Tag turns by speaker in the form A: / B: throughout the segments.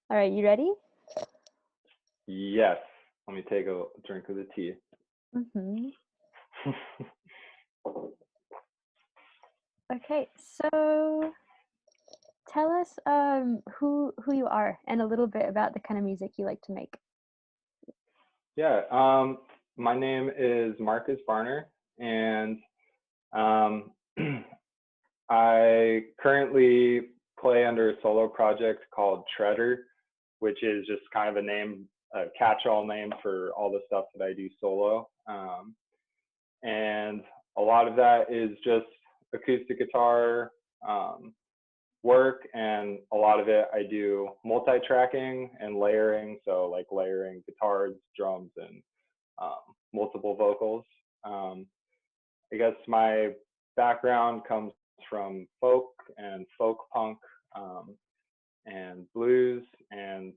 A: All right, you ready?
B: Yes. Let me take a drink of the tea.
A: Mm-hmm. Okay, so tell us who you are and a little bit about the kind of music you like to make.
B: Yeah. My name is Marcus Varner, and um, I currently play under a solo project called Treader, which is just kind of a catch-all name for all the stuff that I do solo. And a lot of that is just acoustic guitar, um, work, and a lot of it I do multi-tracking and layering, so like layering guitars, drums, and multiple vocals. um, I guess my background comes from folk and folk punk, um, and blues, and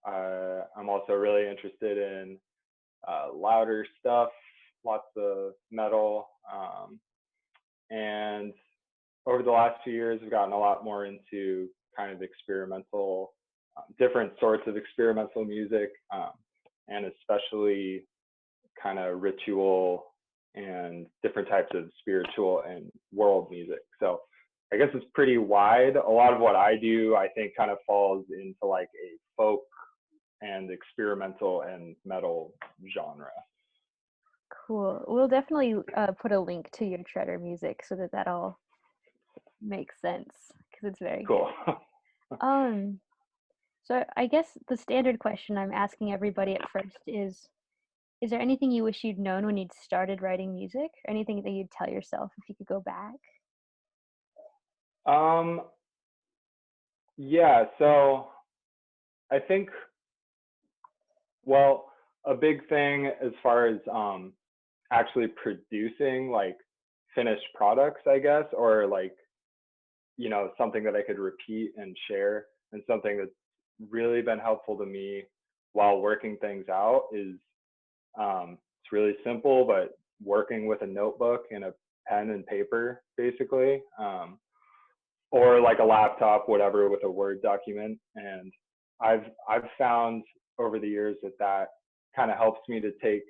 B: I'm also really interested in louder stuff, lots of metal, and over the last few years, I've gotten a lot more into kind of experimental, different sorts of experimental music, and especially kind of ritual and different types of spiritual and world music. So I guess it's pretty wide. A lot of what I do, I think, kind of falls into like a folk and experimental and metal genre.
A: Cool. We'll definitely put a link to your Treader music so that that all makes sense because it's very good.
B: Cool.
A: Um, so I guess the standard question I'm asking everybody at first is there anything you wish you'd known when you'd started writing music? Or anything that you'd tell yourself if you could go back?
B: um, yeah, so I think, well, a big thing as far as actually producing like finished products, I guess, or like, something that I could repeat and share, and something that's really been helpful to me while working things out is, it's really simple, but working with a notebook and a pen and paper, basically, or like a laptop, whatever, with a Word document. And I've found over the years that that kind of helps me to take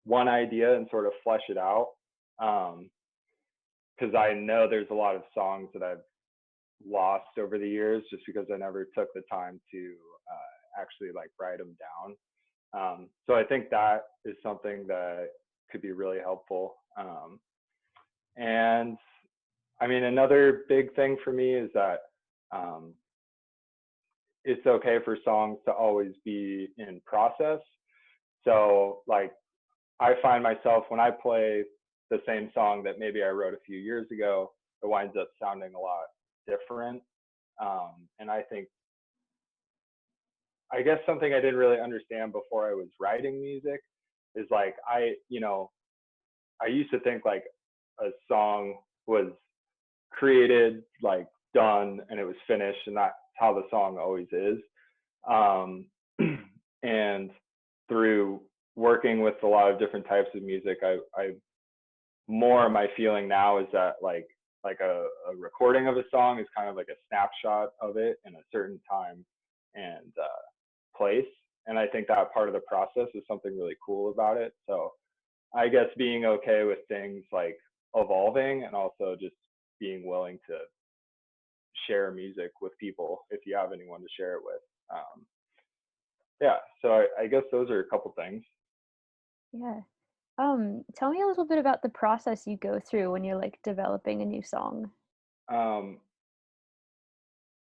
B: one idea and sort of flesh it out. Because I know there's a lot of songs that I've lost over the years just because I never took the time to actually like write them down. So I think that is something that could be really helpful. And I mean, another big thing for me is that um, it's okay for songs to always be in process. So like I find myself when I play the same song that maybe I wrote a few years ago, it winds up sounding a lot different. And I think, I guess something I didn't really understand before I was writing music is like I used to think like a song was created, like done, and it was finished, and that's how the song always is. Um, and through working with a lot of different types of music, I more my feeling now is that like a recording of a song is kind of like a snapshot of it in a certain time and place. And I think that part of the process is something really cool about it. So I guess being okay with things like evolving, and also just being willing to share music with people if you have anyone to share it with. Yeah, so I guess those are a couple things.
A: Yeah. Tell me a little bit about the process you go through when you're like developing a new song.
B: Um,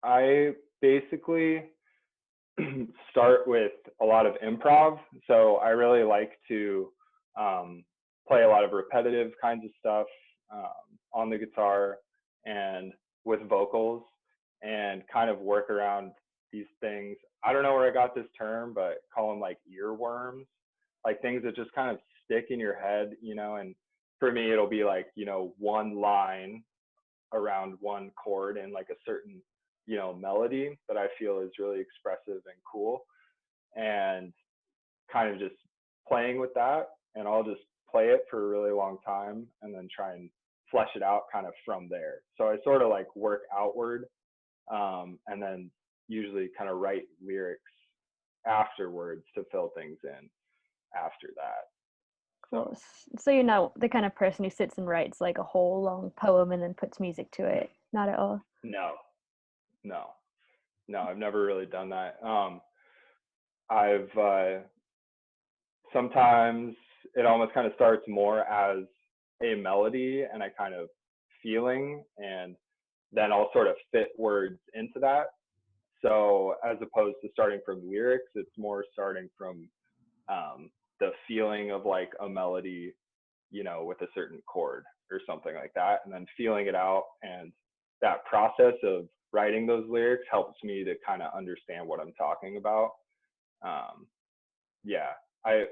B: I basically start with a lot of improv. So I really like to um, play a lot of repetitive kinds of stuff on the guitar and with vocals, and kind of work around these things. I don't know where I got this term, but call them like earworms, like things that just kind of stick in your head. And for me, it'll be like, one line around one chord and like a certain melody that I feel is really expressive and cool, and kind of just playing with that. And I'll just play it for a really long time and then try and flesh it out kind of from there. So I sort of like work outward, and then usually kind of write lyrics afterwards to fill things in after that.
A: Cool.
B: So
A: So you're not the kind of person who sits and writes like a whole long poem and then puts music to it. Not at all.
B: no, no, no, I've never really done that. I've sometimes it almost kind of starts more as a melody and a kind of feeling, and then I'll sort of fit words into that. So as opposed to starting from lyrics, it's more starting from the feeling of like a melody, with a certain chord or something like that, and then feeling it out. And that process of writing those lyrics helps me to kind of understand what I'm talking about. Um, yeah, I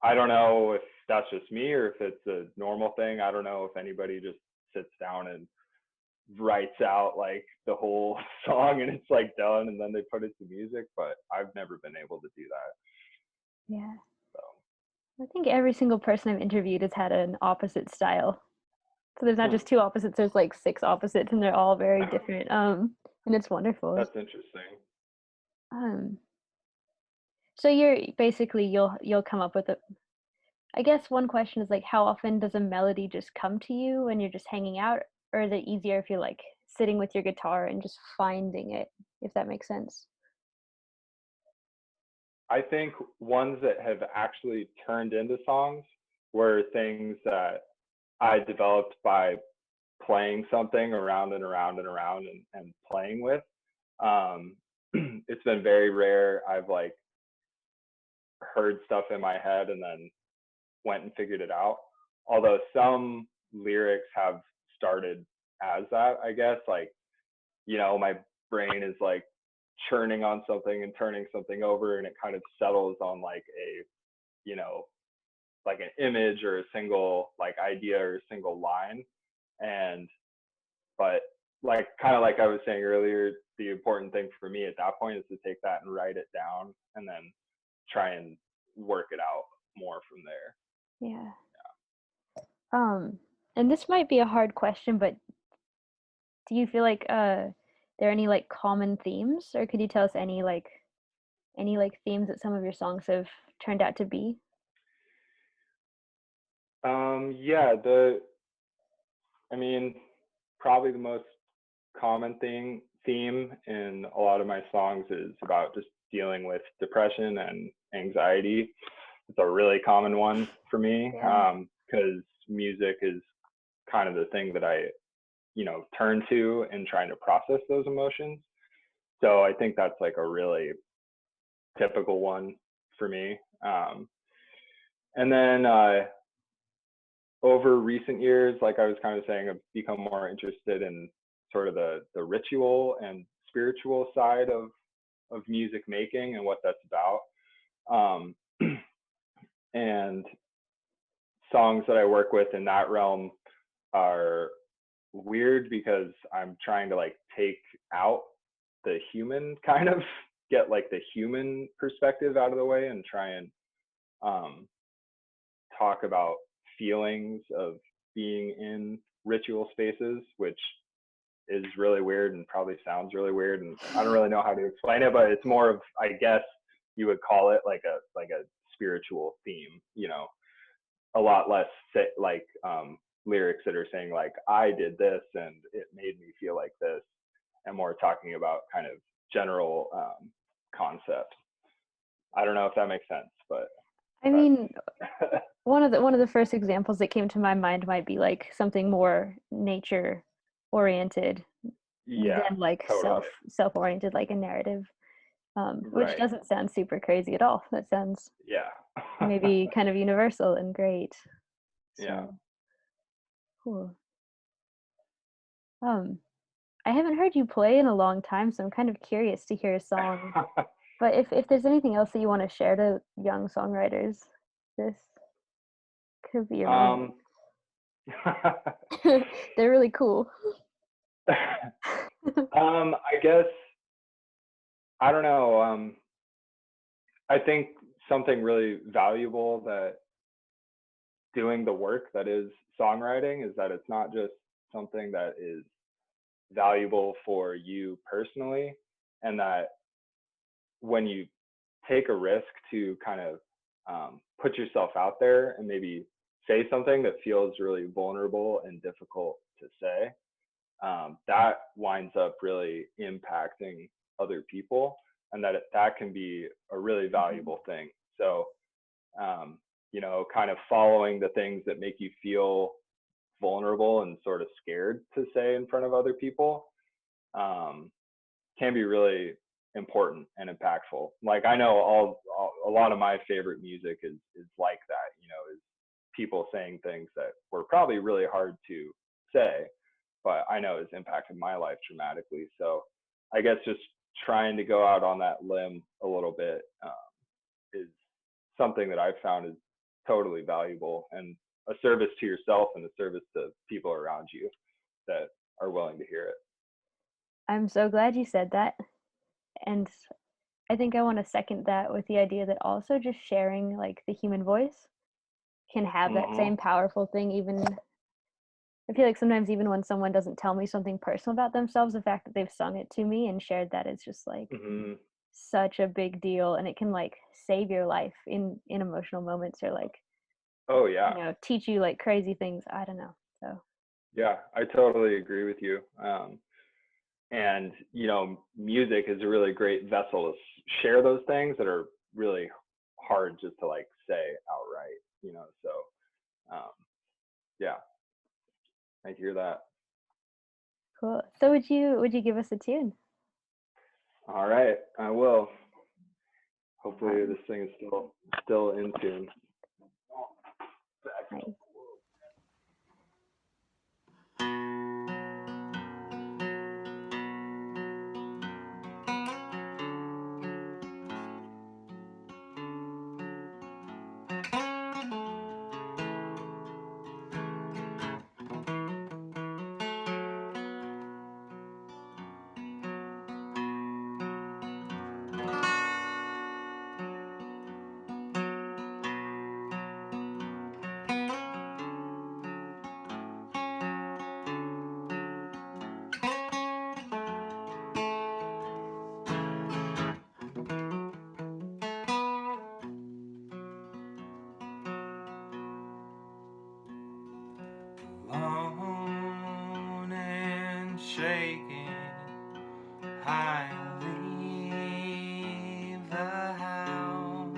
B: I don't know if that's just me or if it's a normal thing. I don't know if anybody just sits down and writes out like the whole song and it's like done and then they put it to music, but I've never been able to do that.
A: Yeah.
B: So
A: I think every single person I've interviewed has had an opposite style. So there's not just two opposites, there's like six opposites and they're all very different. And it's wonderful.
B: that's interesting.
A: Um so you're basically you'll come up with a I guess one question is like how often does a melody just come to you when you're just hanging out, or is it easier if you're like sitting with your guitar and just finding it, if that makes sense?
B: I think ones that have actually turned into songs were things that I developed by playing something around and around and around and playing with. Um, it's been very rare. I've like heard stuff in my head and then went and figured it out. Although some lyrics have started as that, I guess, like, my brain is like churning on something and turning something over and it kind of settles on like you know, like an image or a single like idea or a single line. And but like kind of like I was saying earlier, the important thing for me at that point is to take that and write it down and then try and work it out more from there.
A: Yeah. Um, and this might be a hard question, but do you feel like there are any like common themes, or could you tell us any like themes that some of your songs have turned out to be?
B: Yeah, I mean, probably the most common theme in a lot of my songs is about just dealing with depression and anxiety. It's a really common one for me
A: Yeah.
B: because music is kind of the thing that I, turn to in trying to process those emotions. So I think that's like a really typical one for me. And then over recent years, like I was kind of saying, I've become more interested in sort of the ritual and spiritual side of music making and what that's about. Um, and songs that I work with in that realm are weird because I'm trying to like take out the human kind of get like the human perspective out of the way and try and um, talk about feelings of being in ritual spaces, which is really weird and probably sounds really weird. And I don't really know how to explain it, but it's more of, I guess you would call it like a spiritual theme, a lot less like lyrics that are saying like, I did this and it made me feel like this, and more talking about kind of general concepts. I don't know if that makes sense, but
A: I mean,
B: that's
A: one of the first examples that came to my mind might be like something more nature oriented
B: yeah,
A: than like
B: totally.
A: self oriented, like a narrative, which
B: Right.
A: doesn't sound super crazy at all. That sounds
B: Yeah.
A: maybe kind of universal and great.
B: Yeah.
A: So cool. Um, I haven't heard you play in a long time, so I'm kind of curious to hear a song. But if there's anything else that you want to share to young songwriters, this could be your moment.
B: um
A: They're really cool.
B: I guess I don't know. I think something really valuable that doing the work that is songwriting is that it's not just something that is valuable for you personally and that when you take a risk to kind of put yourself out there and maybe say something that feels really vulnerable and difficult to say, that winds up really impacting other people, and that can be a really
A: Mhm.
B: valuable thing. So, kind of following the things that make you feel vulnerable and sort of scared to say in front of other people, um, can be really important and impactful. Like I know a lot of my favorite music is like that. Is people saying things that were probably really hard to say, but I know it's impacted my life dramatically. So I guess just trying to go out on that limb a little bit is something that I've found is totally valuable and a service to yourself and a service to people around you that are willing to hear it.
A: I'm so glad you said that, and I think I wanna second that with the idea that also just sharing, like, the human voice can have that
B: Hmm.
A: same powerful thing. Even I feel like sometimes even when someone doesn't tell me something personal about themselves, the fact that they've sung it to me and shared that is just, like,
B: Hmm.
A: such a big deal, and it can, like, save your life in emotional moments or, like,
B: Oh yeah,
A: teach you, like, crazy things. I don't know, so
B: yeah, I totally agree with you. And music is a really great vessel to share those things that are really hard just to like say outright. So um, yeah, I hear that.
A: cool. So would you give us a tune?
B: All right, I will. Hopefully,
A: Alright,
B: this thing is still in tune.
A: nice.
C: Alone and shaking, I leave the house.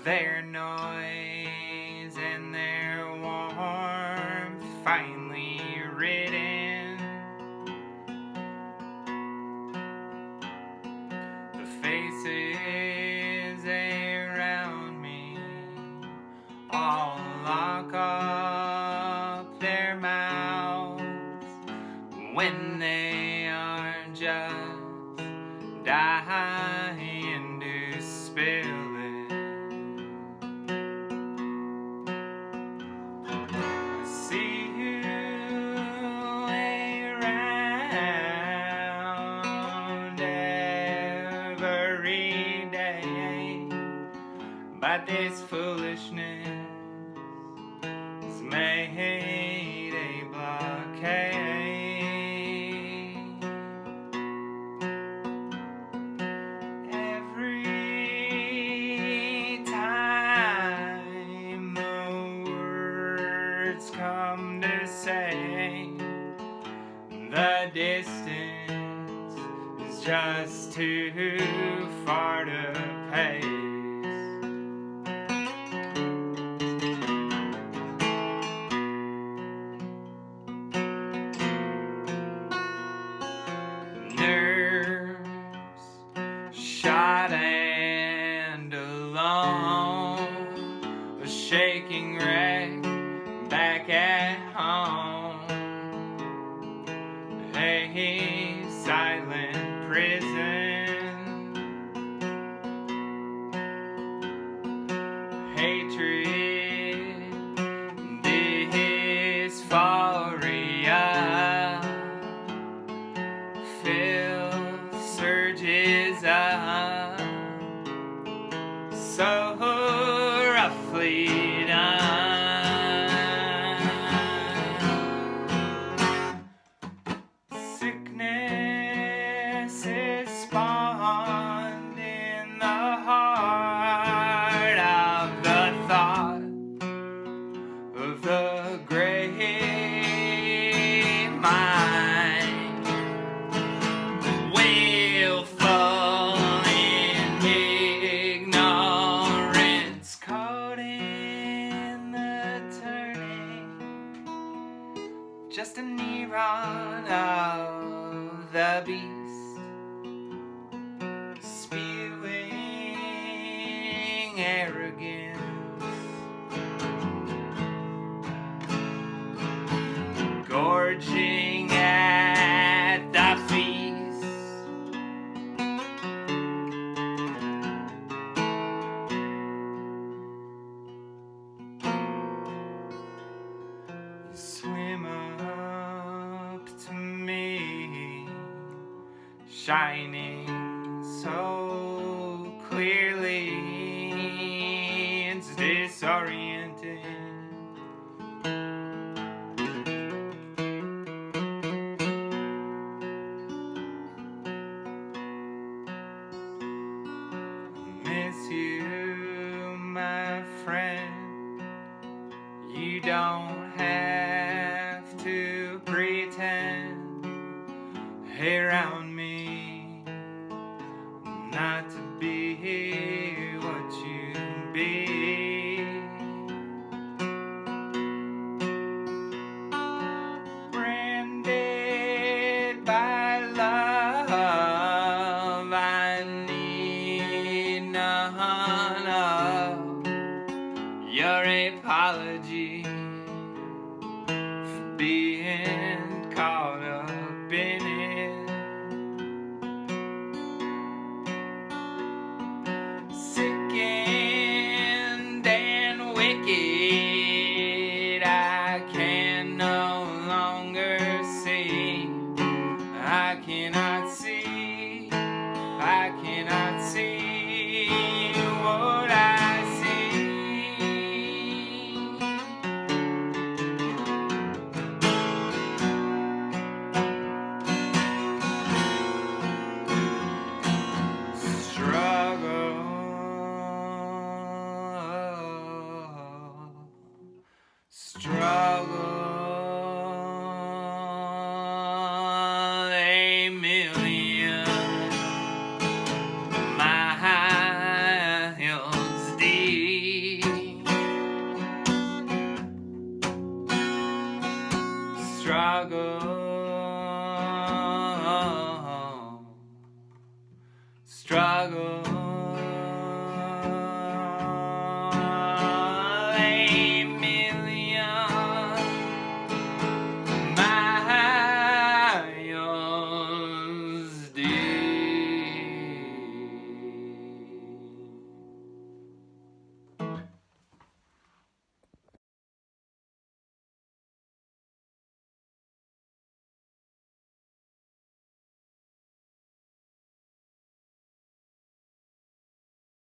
C: Their noise and their warmth finally ridden. The faces around me all lock up their mouths when they are just dying to spill it. I see you around every day, but this foolishness has made a blockade. Every time the words come to say, the distance is just too far to pace. Nerves shot and alone, a shaking wreck back at home, a silent prison, hatred, dysphoria, filth surges up, so roughly done. Sickness is of the beast, spewing arrogance, gorging at the feast. You swim up to me, shining so clearly. It's disorienting. Miss you, my friend. You don't have to pretend around me not to be what you be. Branded by love, I need none of your apology for being caught up in